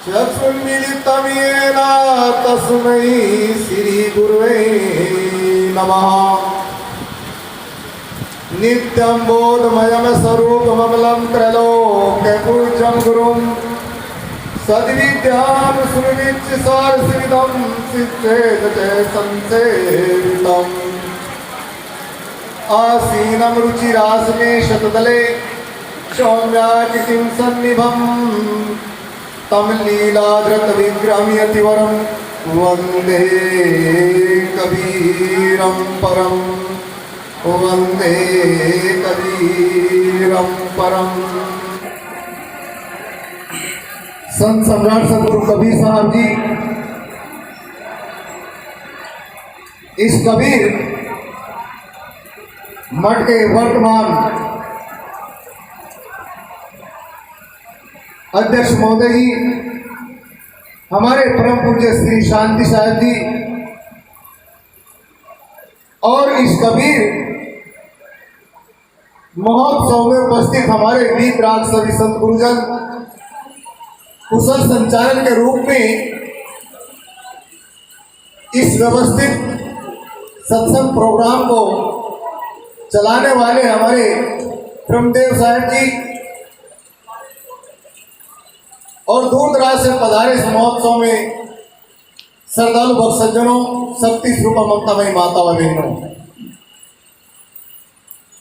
चक्षुन्मीलितं येन तस्मै श्रीगुरुवे नमः। नित्यं बोधमयं स्वरूपममलं त्रैलोक्यपूज्यं गुरुं सद्विद्यां सुविच्य सारसिदं सिद्धेत च संसेवितम्। आसीनं रुचिरासने शतदले सौम्यातिथिं सन्निभम् तम लीलाधृत विग्रहं यतिवरं वन्दे कबीरं परं वन्दे कबीरं परम। संत सम्राट सतगुरु कबीर साहब जी इस कबीर मठ के वर्तमान अध्यक्ष महोदय जी, हमारे परम पूज्य श्री शांति साहब जी और इस कबीर महोत्सव में उपस्थित हमारे वीत राग सभी संत गुरुजन कुशल संचालन के रूप में इस व्यवस्थित सत्संग प्रोग्राम को चलाने वाले हमारे ब्रह्मदेव साहब जी और दूर दराज से पधारे इस महोत्सव में श्रद्धालु भक्त सज्जनों, शक्ति स्वरूप ममतामयी माता व बहनों,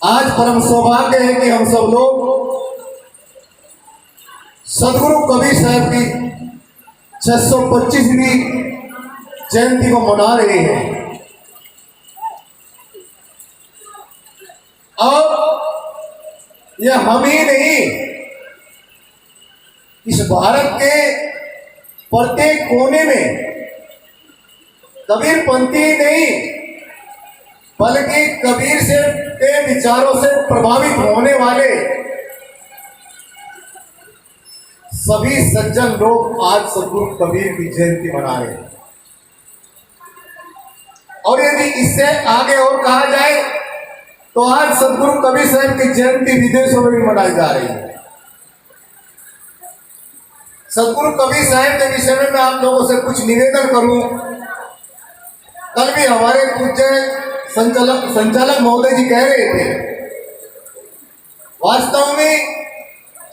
आज परम सौभाग्य है कि हम सब लोग सदगुरु कबीर साहब की 625वीं जयंती को मना रहे हैं। और यह हम ही नहीं, इस भारत के प्रत्येक कोने में कबीर पंथी नहीं बल्कि कबीर से के विचारों से प्रभावित होने वाले सभी सज्जन लोग आज सदगुरु कबीर की जयंती मना रहे हैं। और यदि इससे आगे और कहा जाए तो आज सदगुरु कबीर साहब की जयंती विदेशों में भी मनाई जा रही है। सदगुरु कबीर साहब के विषय में मैं आप लोगों से कुछ निवेदन करूं। कल भी हमारे पूज्य संचालक महोदय जी कह रहे थे, वास्तव में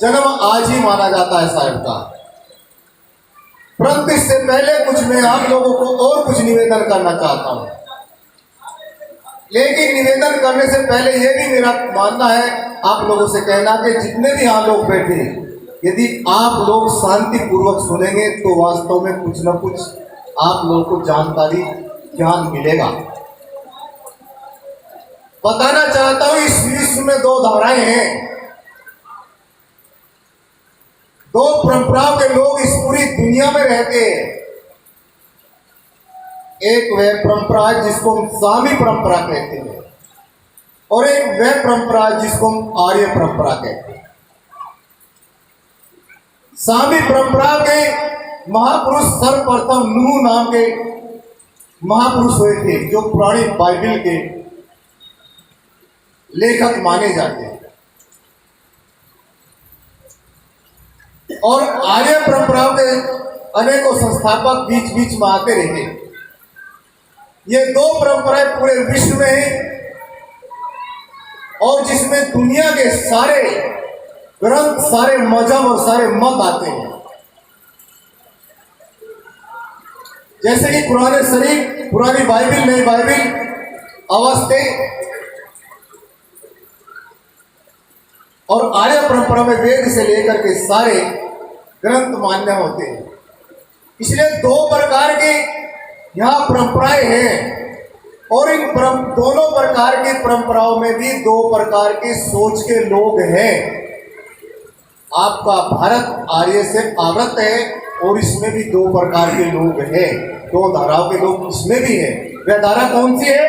जन्म आज ही माना जाता है साहब का, परंतु इससे पहले कुछ मैं आप लोगों को और कुछ निवेदन करना चाहता हूं। लेकिन निवेदन करने से पहले यह भी मेरा मानना है, आप लोगों से कहना कि जितने भी यहाँ लोग बैठे, यदि आप लोग शांति पूर्वक सुनेंगे तो वास्तव में कुछ न कुछ आप लोगों को जानकारी ज्ञान मिलेगा। बताना चाहता हूं, इस विश्व में दो धाराएं हैं, दो परंपराओं के लोग इस पूरी दुनिया में रहते हैं। एक वह परंपरा है जिसको हम सामी परंपरा कहते हैं और एक वह परंपरा है जिसको हम आर्य परंपरा कहते हैं। सामी परंपरा के महापुरुष सर्वप्रथम नूह नाम के महापुरुष हुए थे, जो पुरानी बाइबल के लेखक माने जाते हैं। और आर्य परंपरा के अनेकों संस्थापक बीच बीच में आते रहे। ये दो परंपराएं पूरे विश्व में हैं और जिसमें दुनिया के सारे ग्रंथ, सारे मजहब और सारे मत आते हैं। जैसे कि कुरान शरीफ, पुरानी बाइबल, नई बाइबल, अवस्थे और आर्य परंपरा में वेद से लेकर के सारे ग्रंथ मान्य होते हैं। इसलिए दो प्रकार के यहाँ परंपराएं हैं और इन दोनों प्रकार की परंपराओं में भी दो प्रकार की सोच के लोग हैं। आपका भारत आर्य से आवृत है और इसमें भी दो प्रकार के लोग हैं, दो धाराओं के लोग इसमें भी हैं। वह धारा कौन सी है?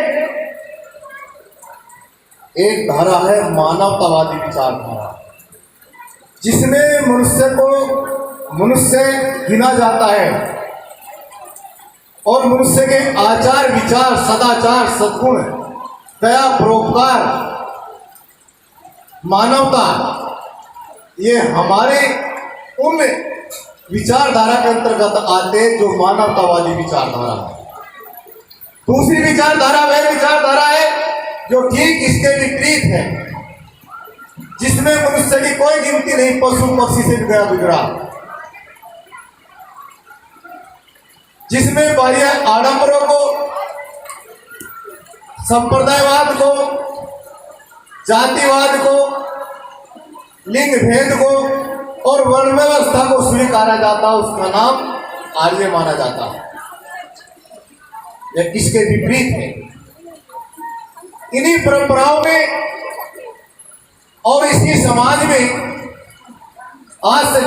एक धारा है मानवतावादी विचारधारा, जिसमें मनुष्य गिना जाता है और मनुष्य के आचार विचार, सदाचार, सद्गुण, दया, परोपकार, मानवता, ये हमारे उन विचारधारा के अंतर्गत आते हैं जो मानवतावादी विचारधारा है। दूसरी विचारधारा वह विचारधारा है जो ठीक इसके विपरीत है, जिसमें मनुष्य की कोई गिनती नहीं, पशु पक्षी से भी गया गुजरा, जिसमें बाह्य आडंबरों को, संप्रदायवाद को, जातिवाद को, लिंग भेद को और वर्ण व्यवस्था को स्वीकारा जाता, उसका नाम आर्य माना जाता है। यह इसके विपरीत है। इन्हीं परंपराओं में और इसी समाज में आज से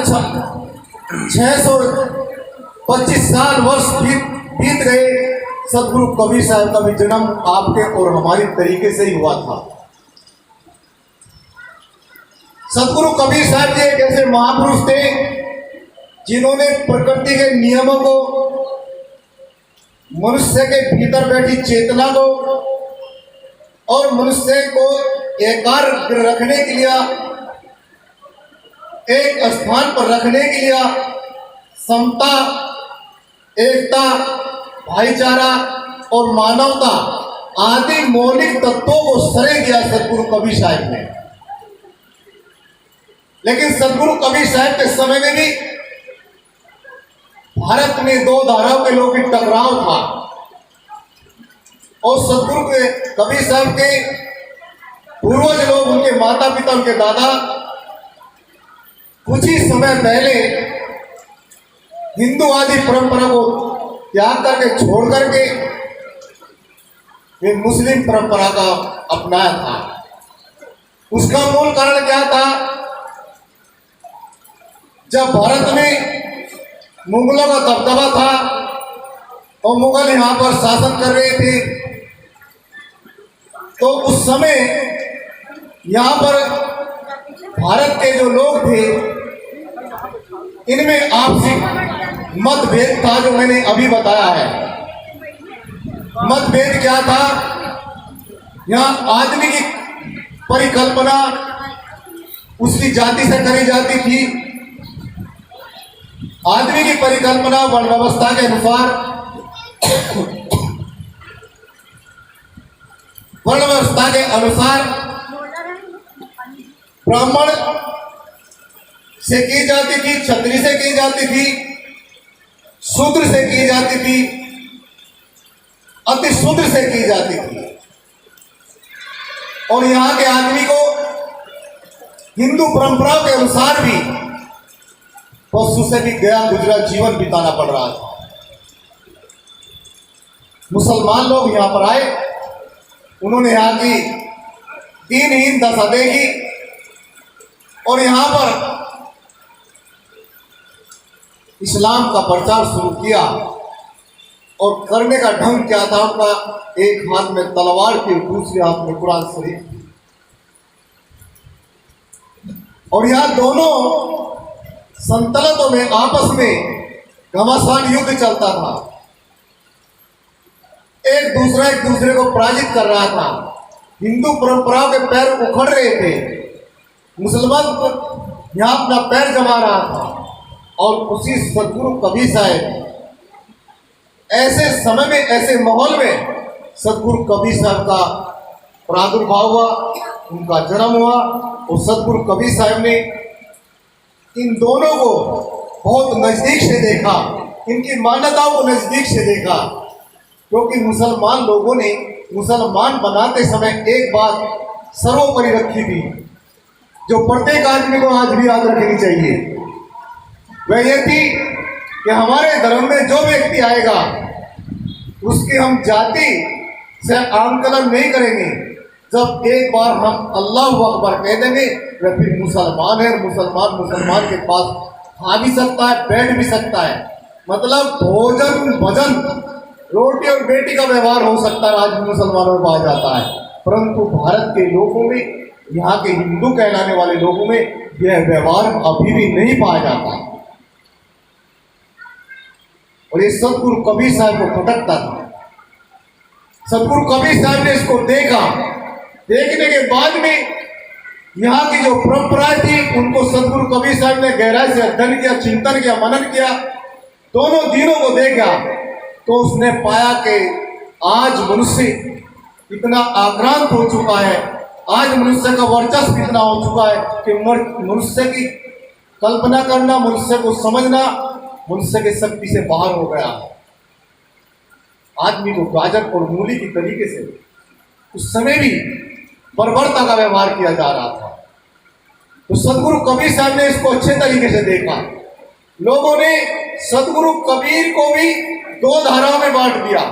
625 साल वर्ष बीत गए। सदगुरु कबीर साहब का भी जन्म आपके और हमारी तरीके से ही हुआ था। सदगुरु कबीर साहब जी एक ऐसे महापुरुष थे जिन्होंने प्रकृति के नियमों को, मनुष्य के भीतर बैठी चेतना को और मनुष्य को एकाग्र रखने के लिए, एक स्थान पर रखने के लिए समता, एकता, भाईचारा और मानवता आदि मौलिक तत्वों को सरे दिया सदगुरु कबीर साहब ने। लेकिन सदगुरु कबीर साहब के समय में भी भारत में दो धाराओं के लोगों की टकराव था और सदगुरु के कबीर साहब के पूर्वज लोग, उनके माता पिता, उनके दादा कुछ ही समय पहले हिंदूवादी परंपरा को त्याग करके, छोड़ करके वे मुस्लिम परंपरा का अपनाया था। उसका मूल कारण क्या था? जब भारत में मुगलों का दबदबा था और मुगल यहाँ पर शासन कर रहे थे, तो उस समय यहाँ पर भारत के जो लोग थे इनमें आपसी मतभेद था, जो मैंने अभी बताया है। मतभेद क्या था? यहाँ आदमी की परिकल्पना उसकी जाति से करी जाती थी। आदमी की परिकल्पना वर्ण व्यवस्था के अनुसार, वर्ण व्यवस्था के अनुसार ब्राह्मण से की जाती थी, क्षत्रिय से की जाती थी, शूद्र से की जाती थी, अति शूद्र से की जाती थी। और यहाँ के आदमी को हिंदू परंपराओं के अनुसार भी पशु से भी गया गुजरा जीवन बिताना पड़ रहा था। मुसलमान लोग यहाँ पर आए, उन्होंने यहाँ की दीनहीन दशा देखी और यहाँ पर इस्लाम का प्रचार शुरू किया। और करने का ढंग क्या था उनका? एक हाथ में तलवार थी, दूसरे हाथ में कुरान शरीफ थी। और यहाँ दोनों संतलतों में आपस में घमासान युद्ध चलता था। एक दूसरे को पराजित कर रहा था। हिंदू परंपराओं के पैर उखड़ रहे थे, मुसलमान यहाँ अपना पैर जमा रहा था। और उसी सदगुरु कबीर साहब ऐसे समय में, ऐसे माहौल में सदगुरु कबीर साहब का प्रादुर्भाव हुआ, उनका जन्म हुआ। और सदगुरु कबीर साहब ने इन दोनों को बहुत नजदीक से देखा, इनकी मान्यताओं को नजदीक से देखा। क्योंकि मुसलमान लोगों ने मुसलमान बनाते समय एक बात सर्वोपरि रखी थी, जो प्रत्येक आदमी को आज भी याद रखनी चाहिए। वह यह थी कि हमारे धर्म में जो व्यक्ति आएगा उसकी हम जाति से आंकलन नहीं करेंगे। जब एक बार हम अल्लाहु अकबर कह देंगे, वह फिर मुसलमान है। मुसलमान के पास आ भी सकता है, बैठ भी सकता है। मतलब भोजन भजन, रोटी और बेटी का व्यवहार हो सकता है, आज मुसलमानों में पाया जाता है। परंतु भारत के लोगों में, यहाँ के हिंदू कहलाने वाले लोगों में यह व्यवहार अभी भी नहीं पाया जाता है। और ये सदगुरु कबीर साहब को खटकता था। सदगुरु कबीर साहब ने इसको देखा। देखने के बाद में यहाँ की जो परंपराएं थी उनको सदगुरु कबीर साहब ने गहराई से अध्ययन किया, चिंतन किया, मनन किया, दोनों दिनों को देखा तो उसने पाया कि आज मनुष्य इतना आक्रांत हो चुका है, आज मनुष्य का वर्चस्व इतना हो चुका है कि मनुष्य की कल्पना करना, मनुष्य को समझना मनुष्य की शक्ति से बाहर हो गया है। आदमी को गाजर और मूली की तरीके से उस समय भी बर्बरता का व्यवहार किया जा रहा था। तो सदगुरु कबीर साहब ने इसको अच्छे तरीके से देखा। लोगों ने सदगुरु कबीर को भी दो धाराओं में बांट दिया।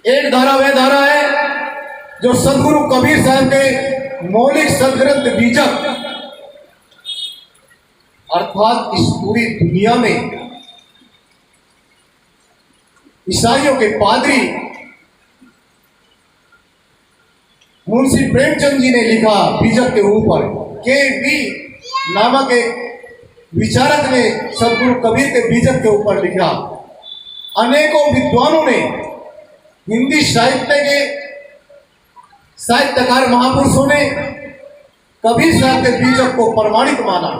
एक धारा वह धारा है जो सदगुरु कबीर साहब के मौलिक सदग्रंथ बीजक, अर्थात इस पूरी दुनिया में ईसाइयों के पादरी मुंशी प्रेमचंद जी ने लिखा बीजक के ऊपर, के वी नामक एक विचारक ने सदगुरु कबीर के बीजक के ऊपर लिखा। अनेकों विद्वानों ने, हिंदी साहित्य के साहित्यकार महापुरुषों ने कबीर साहब के बीजक को प्रमाणित माना,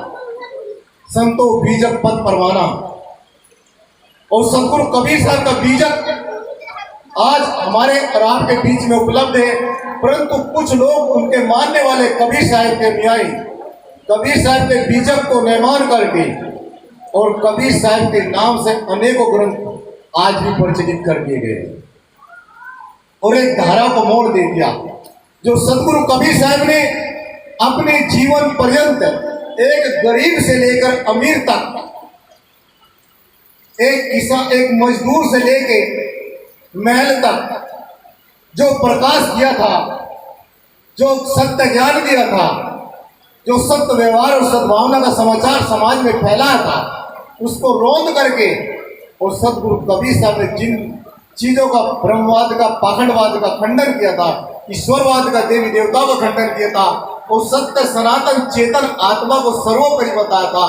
संतो बीजक पद परवाना। और सदगुरु कबीर साहब का बीजक आज हमारे और आपके बीच में उपलब्ध है, परंतु कुछ लोग उनके मानने वाले कबीर साहब के न्यायी कबीर साहब के बीजक को निर्माण करके और कबीर साहब के नाम से अनेकों ग्रंथ आज भी प्रचलित कर दिए गए और एक धारा को मोड़ दे दिया। जो सदगुरु कबीर साहब ने अपने जीवन पर्यंत एक गरीब से लेकर अमीर तक, एक किसान, एक मजदूर से लेकर महल तक जो प्रकाश दिया था, जो सत्य ज्ञान दिया था, जो सत्य व्यवहार और सद्भावना का समाचार समाज में फैलाया था, उसको रोंद करके और सदगुरु कबीर साहब ने जिन चीजों का, ब्रह्मवाद का, पाखंडवाद का खंडन किया था, ईश्वरवाद का, देवी देवताओं का खंडन किया था, और सत्य सनातन चेतन आत्मा को सर्वोपरि बताया था,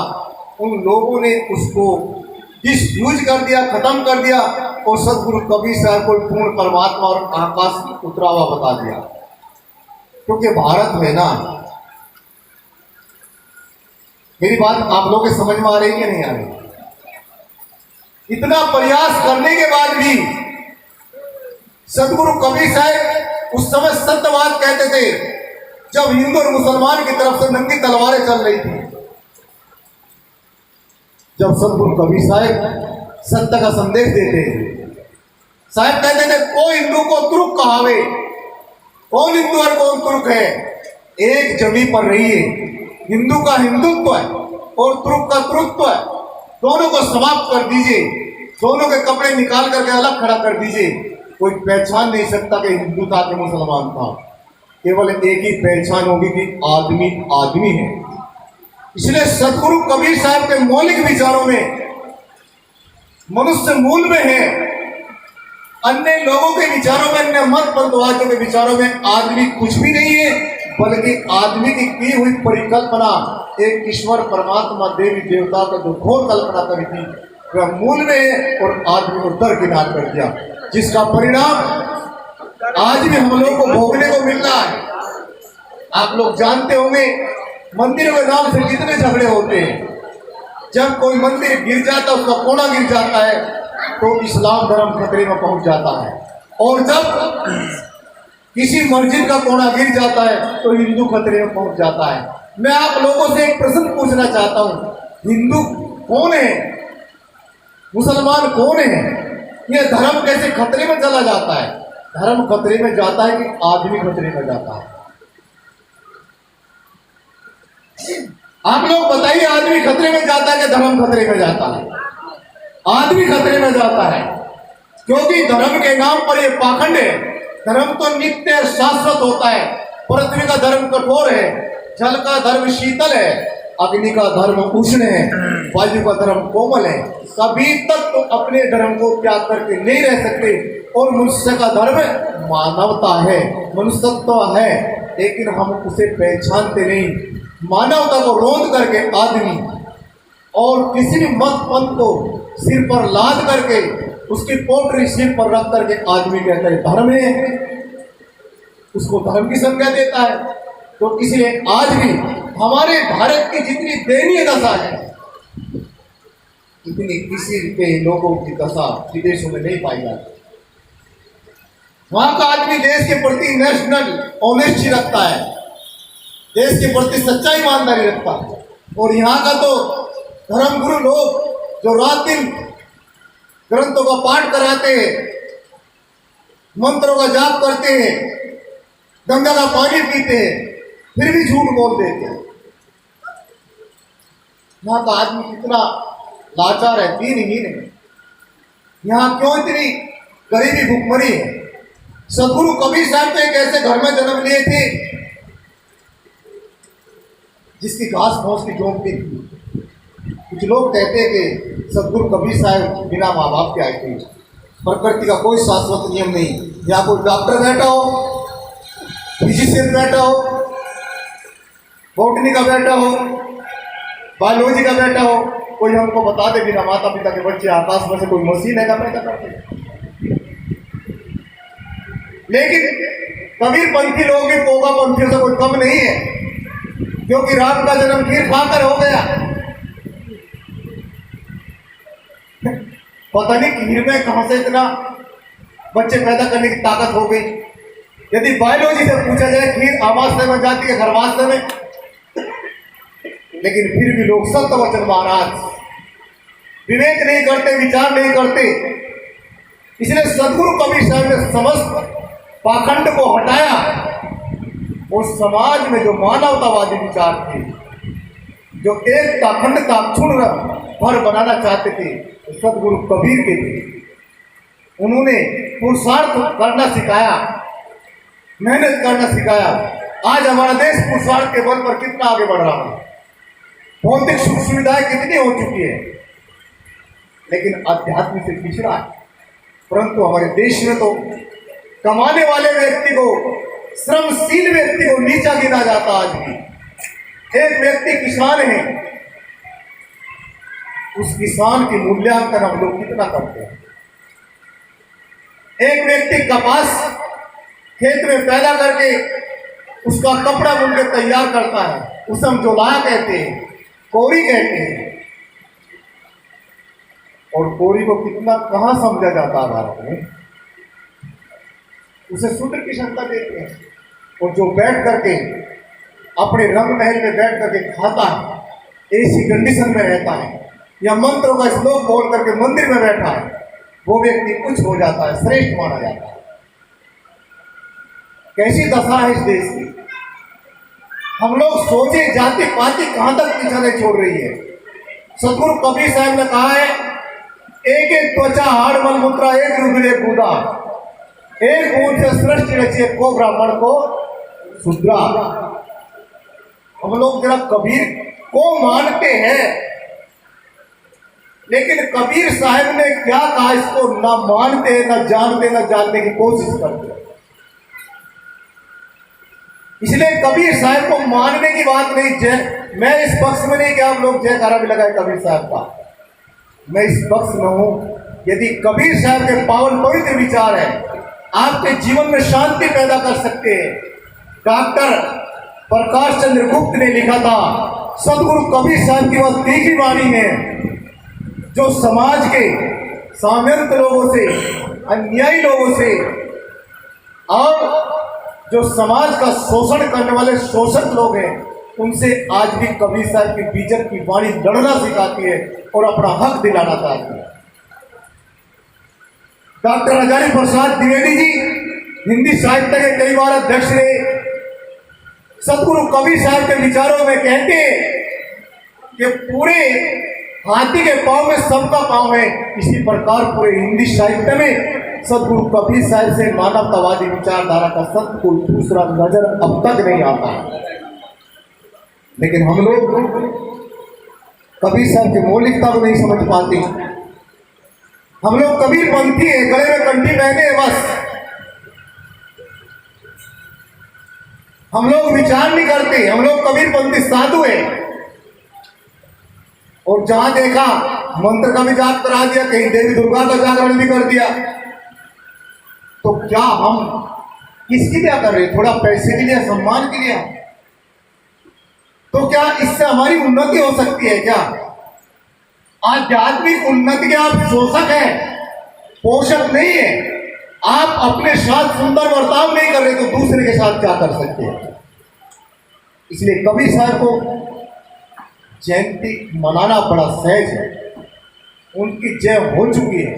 उन लोगों ने उसको डिसयूज कर दिया, खत्म कर दिया और सदगुरु कबीर साहब को पूर्ण परमात्मा और आकाश उतरा हुआ बता दिया। क्योंकि भारत में ना, मेरी बात आप लोगों के समझ में आ रही है कि नहीं आ रही? इतना प्रयास करने के बाद भी सदगुरु कबीर साहब उस समय सत्यवाद कहते थे, जब हिंदू और मुसलमान की तरफ से नंगी तलवारें चल रही थी। जब सदगुरु कबीर साहब सत्य का संदेश देते साहब कहते थे, कोई हिंदू को तुर्क कहावे, कौन हिंदू और कौन तुर्क है, एक जमी पर रहिए। हिंदू का हिंदुत्व है और तुर्क का तुर्कत्व है, दोनों को समाप्त कर दीजिए, दोनों के कपड़े निकाल करके अलग खड़ा कर दीजिए। कोई पहचान नहीं सकता कि हिंदू था कि मुसलमान था, केवल एक ही पहचान होगी कि आदमी आदमी है। इसलिए सदगुरु कबीर साहब के मौलिक विचारों में मनुष्य मूल में है, अन्य लोगों के विचारों में, अन्य मत पंथवादियों के विचारों में आदमी कुछ भी नहीं है, बल्कि आदमी की हुई परिकल्पना एक ईश्वर परमात्मा देवी देवता का जो घोर कल्पना करी थी वह मूल में है और आदमी को दरकिनार कर दिया, जिसका परिणाम आज भी हम लोग को भोगने को मिल रहा है। आप लोग जानते होंगे मंदिरों के नाम से कितने झगड़े होते हैं। जब कोई मंदिर गिर जाता है, उसका कोना गिर जाता है, तो इस्लाम धर्म खतरे में पहुंच जाता है, और जब किसी मस्जिद का कोना गिर जाता है तो हिंदू खतरे में पहुंच जाता है। मैं आप लोगों से एक प्रश्न पूछना चाहता हूं, हिंदू कौन है, मुसलमान कौन है? यह धर्म कैसे खतरे में चला जाता है? धर्म खतरे में जाता है कि आदमी खतरे में जाता है? आप लोग बताइए, आदमी खतरे में जाता है कि धर्म खतरे में जाता है? आदमी खतरे में जाता है, क्योंकि धर्म के नाम पर यह पाखंड है। धर्म तो नित्य शाश्वत होता है। पृथ्वी का धर्म कठोर है, जल का धर्म शीतल है, अग्नि का धर्म उष्ण है, वायु का धर्म कोमल है। कभी तक तो अपने धर्म को त्याग करके नहीं रह सकते। और मनुष्य का धर्म मानवता है, मनुष्यत्व है, लेकिन हम उसे पहचानते नहीं। मानवता को रोंद करके आदमी और किसी भी मत पंथ को सिर पर लाद करके उसकी पोटरी सिर पर रख करके आदमी कहता है धर्म है, उसको धर्म की संज्ञा देता है। तो इसलिए आज भी हमारे भारत की जितनी दयनीय दशा है, इतनी किसी के लोगों की दशा विदेशों में नहीं पाई जाती। वहां का आदमी देश के प्रति नेशनल ऑनेस्टी रखता है, देश के प्रति सच्चाई ईमानदारी रखता है। और यहाँ का तो धर्मगुरु लोग जो रात दिन ग्रंथों का पाठ कराते हैं, मंत्रों का जाप करते हैं, गंगा का पानी पीते हैं, फिर भी झूठ बोल देते हैं। यहाँ का आदमी कितना लाचार है, दीनहीन है। यहाँ क्यों इतनी गरीबी भुखमरी है? सदगुरु कबीर साहब तो एक ऐसे घर में जन्म लिए थे जिसकी घास फूस की झोंपड़ी थी। कुछ लोग कहते हैं कि सदगुरु कबीर साहब बिना माँ बाप के आए थे। प्रकृति का कोई शाश्वत नियम नहीं। यहाँ कोई डॉक्टर बैठा हो, फिजिशियन बैठा हो, बॉटनी का बैठा हो, बायोलॉजी का बैठा हो, कोई हमको बता दे बिना माता पिता के बच्चे आकाश में से कोई मशीन है का पैदा करते। लेकिन कबीर पंथी लोग भी पोगा पंथियों से कोई कम नहीं है, क्योंकि राम का जन्म खीर खाकर हो गया। पता नहीं खीर में कहां से इतना बच्चे पैदा करने की ताकत हो गई। यदि बायोलॉजी से पूछा जाए, खीर आवास में जाती है गर्भाशय में, लेकिन फिर भी लोग सत्य वचन महाराज विवेक नहीं करते, विचार नहीं करते। इसलिए सदगुरु कबीर साहब ने समस्त पाखंड को हटाया और समाज में जो मानवतावादी विचार थे, जो एक अखंडता क्षुण्ण भर बनाना चाहते थे, तो सदगुरु कबीर के थे। उन्होंने पुरुषार्थ करना सिखाया, मेहनत करना सिखाया। आज हमारा देश पुरुषार्थ के बल पर कितना आगे बढ़ रहा है, भौतिक सुख सुविधाएं कितनी हो चुकी है, लेकिन अध्यात्म से पिछड़ा है। परंतु हमारे देश में तो कमाने वाले व्यक्ति को, श्रमशील व्यक्ति को नीचा गिना जाता। आज भी एक व्यक्ति किसान है, उस किसान की मूल्यांकन हम लोग कितना करते हैं। एक व्यक्ति कपास खेत में पैदा करके उसका कपड़ा बुन के तैयार करता है, उसे हम जोलाया कहते हैं, कोरी कहते हैं। और कोरी को कितना कहां समझा जाता है भारत में, उसे शूद्र की क्षमता देते हैं। और जो बैठ करके अपने रंग महल में बैठ करके खाता है, ऐसी कंडीशन में रहता है, या मंत्रों का श्लोक बोल करके मंदिर में बैठा है, वो व्यक्ति कुछ हो जाता है, श्रेष्ठ माना जाता है। कैसी दशा है इस देश की। हम लोग सोचे जाति पाति कहां तक पीछा छोड़ रही है। सदगुरु कबीर साहब ने कहा है, एक एक त्वचा हाड़ मल मुद्रा एक रुद्र एक बूदा, एक बूंद से सृष्टि रचिए को ब्राह्मण को शूद्रा। हम लोग जरा कबीर को मानते हैं, लेकिन कबीर साहब ने क्या कहा इसको ना मानते, ना जानते, ना जानने की कोशिश करते। इसलिए कबीर साहब को मानने की बात नहीं। जय, मैं इस पक्ष में नहीं कि आप लोग जयकारा भी लगाए कबीर साहब का, मैं इस पक्ष में हूं। यदि कबीर साहब के पावन पवित्र विचार है, आपके जीवन में शांति पैदा कर सकते हैं। डॉक्टर प्रकाश चंद्र गुप्त ने लिखा था, सदगुरु कबीर साहब की वह तीखी वाणी है जो समाज के सामंत लोगों से, अन्यायी लोगों से, और जो समाज का शोषण करने वाले शोषक लोग हैं, उनसे आज भी कबीर साहब की बीजक की वाणी लड़ना सिखाती है और अपना हक दिलाना चाहती है। डॉक्टर हजारी प्रसाद द्विवेदी जी हिंदी साहित्य के कई बार अध्यक्ष रहे। सदगुरु कबीर साहब के विचारों में कहते हैं कि पूरे हाथी के पांव में सबका पांव है। इसी प्रकार पूरे हिंदी साहित्य में सदगुरु कबीर साहब से मानवतावादी विचारधारा का सब कोई दूसरा नजर अब तक नहीं आता। लेकिन हम लोग कबीर साहब की मौलिकता को नहीं समझ पाते। हम लोग कबीर पंथी है, गले में कंठी पहने हैं बस। हम लोग विचार नहीं करते। हम लोग कबीर पंथी साधु है। और जहां देखा मंत्र का भी जाप करा दिया, कहीं देवी दुर्गा का जागरण भी कर दिया। तो क्या हम किसके लिए कर रहे हैं? थोड़ा पैसे के लिए, सम्मान के लिए? तो क्या इससे हमारी उन्नति हो सकती है क्या? आध्यात्मिक उन्नति के आप शोषक हैं, पोषक नहीं है। आप अपने साथ सुंदर बर्ताव नहीं कर रहे तो दूसरे के साथ क्या कर सकते हैं? इसलिए कबीर साहब को जयंती मनाना बड़ा सहज है। उनकी जय हो चुकी है।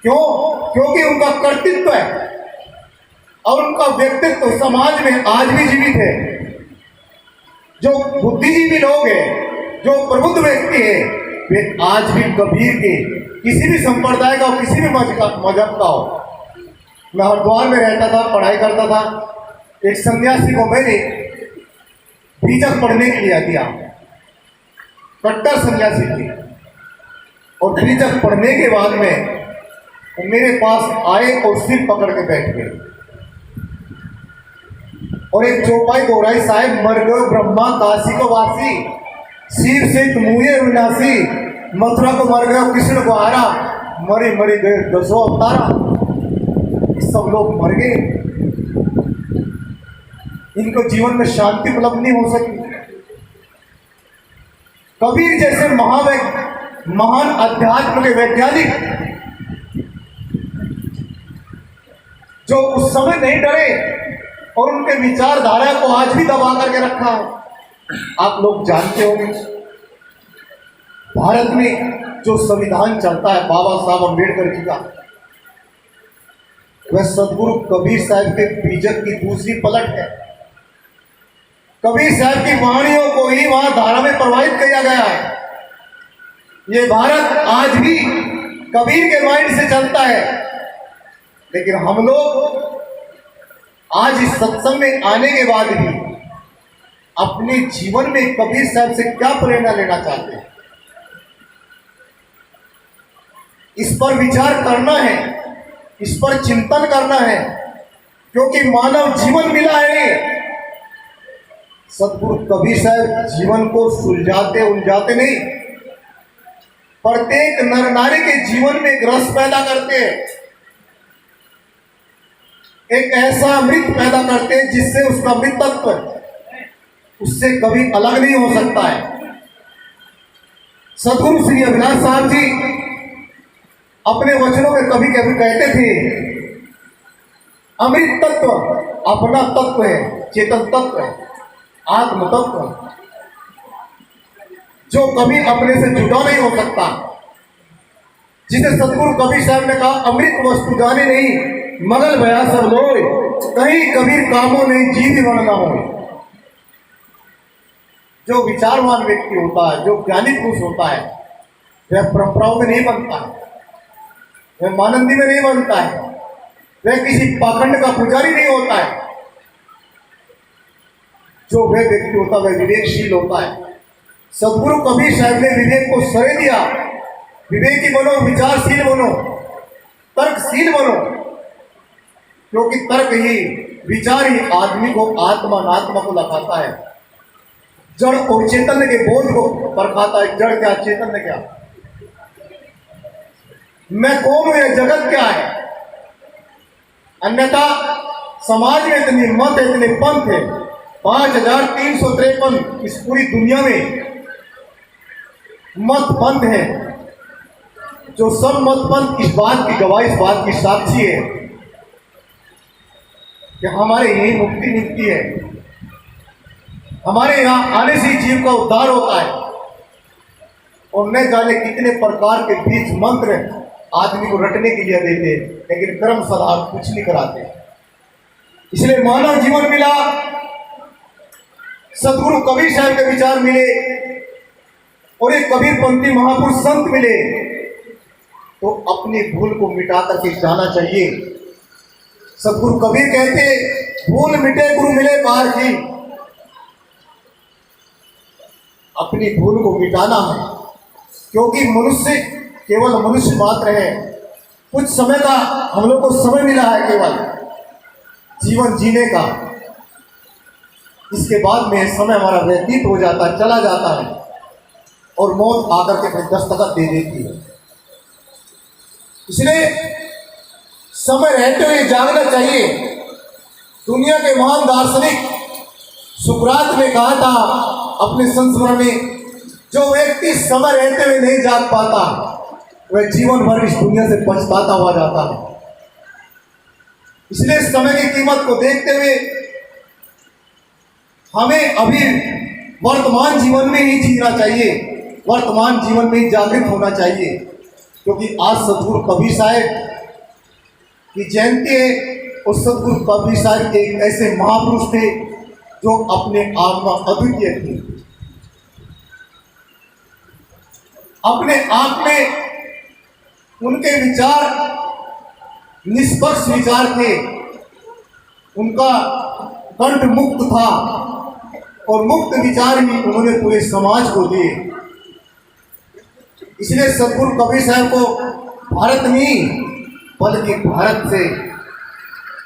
क्यों? क्योंकि उनका कर्तृत्व है और उनका व्यक्तित्व समाज में आज भी जीवित है। जो बुद्धिजीवी लोग हैं, जो प्रबुद्ध व्यक्ति है, वे आज भी कबीर के किसी भी संप्रदाय का हो, किसी भी मजहब का हो। मैं हरिद्वार में रहता था, पढ़ाई करता था। एक सन्यासी को मैंने बीजक पढ़ने के लिए दिया, कट्टर सन्यासी थी। और बीजक पढ़ने के बाद में वो मेरे पास आए और सिर पकड़ के बैठ गए और एक चौपाई दोहराई, साहेब मर गए ब्रह्मा काशी को वासी, शिव से मुहे विनाशी, मथुरा को मर गए कृष्ण को हारा, मरे मरे गए दसों अवतारा। सब लोग मर गए, इनको जीवन में शांति उपलब्ध नहीं हो सकी। कबीर जैसे महान अध्यात्म के वैज्ञानिक जो उस समय नहीं डरे और उनके विचारधारा को आज भी दबा करके रखा है। आप लोग जानते होंगे भारत में जो संविधान चलता है बाबा साहब अम्बेडकर जी का, वह सदगुरु कबीर साहब के बीजक की दूसरी पलट है। कबीर साहब की वाणियों को ही वहां धारा में प्रवाहित किया गया है। ये भारत आज भी कबीर के माइंड से चलता है। लेकिन हम लोग आज इस सत्संग में आने के बाद भी अपने जीवन में कबीर साहब से क्या प्रेरणा लेना चाहते हैं, इस पर विचार करना है, इस पर चिंतन करना है। क्योंकि मानव जीवन मिला है। सदगुरु कबीर साहब जीवन को सुलझाते उलझाते नहीं, प्रत्येक नर नारी के जीवन में एक रस पैदा करते हैं, एक ऐसा अमृत पैदा करते हैं जिससे उसका अमृतत्व उससे कभी अलग नहीं हो सकता है। सदगुरु श्री अविनाश साहब जी अपने वचनों में कभी कभी कहते थे, अमृत तत्व अपना तत्व है, चेतन तत्व है, आत्म तत्व जो कभी अपने से जुड़ा नहीं हो सकता। जिसे सदगुरु कबीर साहब ने कहा, अमृत वस्तु जाने नहीं मगल भया सब लोग, कहीं कबीर कामों नहीं जीव बनना हो। जो विचारवान व्यक्ति होता है, जो ज्ञानी पुरुष होता है, वह परंपराओं में नहीं बनता है, वह मानंदी में नहीं बनता है, वह किसी पाखंड का पुजारी नहीं होता है। जो वह व्यक्ति होता है वह विवेकशील होता है। सदगुरु कबीर साहब ने विवेक को श्रेय दिया। विवेकी बनो, विचारशील बनो, तर्कशील बनो, क्योंकि तर्क ही, विचार ही आदमी को आत्मा अनात्मा को लखाता है, जड़ और चैतन्य के बोध को परखाता है। जड़ क्या, चैतन्य क्या, मैं कौन हूं, यह जगत क्या है। अन्यथा समाज में इतनी मत है, इतने पंथ है, 5353 इस पूरी दुनिया में मत पंथ है। जो सब मत पंथ इस बात की गवाही, इस बात की साक्षी है कि हमारे यही मुक्ति मिलती है, हमारे यहाँ आने से जीव का उद्धार होता है। और न जाने कितने प्रकार के बीज मंत्र आदमी को रटने के लिए देते, लेकिन कर्म सदा कुछ नहीं कराते। इसलिए मानव जीवन मिला, सदगुरु कबीर साहब के विचार मिले और एक कबीरपंथी महापुरुष संत मिले, तो अपनी भूल को मिटा करके जाना चाहिए। सदगुरु कबीर कहते, भूल मिटे गुरु मिले पार की। अपनी भूल को मिटाना है, क्योंकि मनुष्य केवल मनुष्य मात्र है। कुछ समय का हम लोग को समय मिला है केवल जीवन जीने का। इसके बाद में समय हमारा व्यतीत हो जाता है, चला जाता है और मौत आकर के अपने दस्तखत दे देती है। इसलिए समय रहते हुए जागना चाहिए। दुनिया के महान दार्शनिक सुकरात ने कहा था अपने संस्मरण में, जो व्यक्ति समय रहते हुए नहीं जाग पाता वह जीवन भर इस दुनिया से पछताता हुआ जाता है। इसलिए समय की कीमत को देखते हुए हमें अभी वर्तमान जीवन में ही जीना चाहिए, वर्तमान जीवन में ही जागृत होना चाहिए। क्योंकि आज सतगुरु कबीर साहब की जयंती है और सतगुरु कबीर साहब एक ऐसे महापुरुष थे जो अपने आप में अद्वितीय थे, अपने आप में उनके विचार निष्पक्ष विचार थे, उनका कंठ मुक्त था और मुक्त विचार ही उन्होंने पूरे समाज को दिए। इसलिए सतगुरु कबीर साहब को भारत नहीं बल्कि भारत से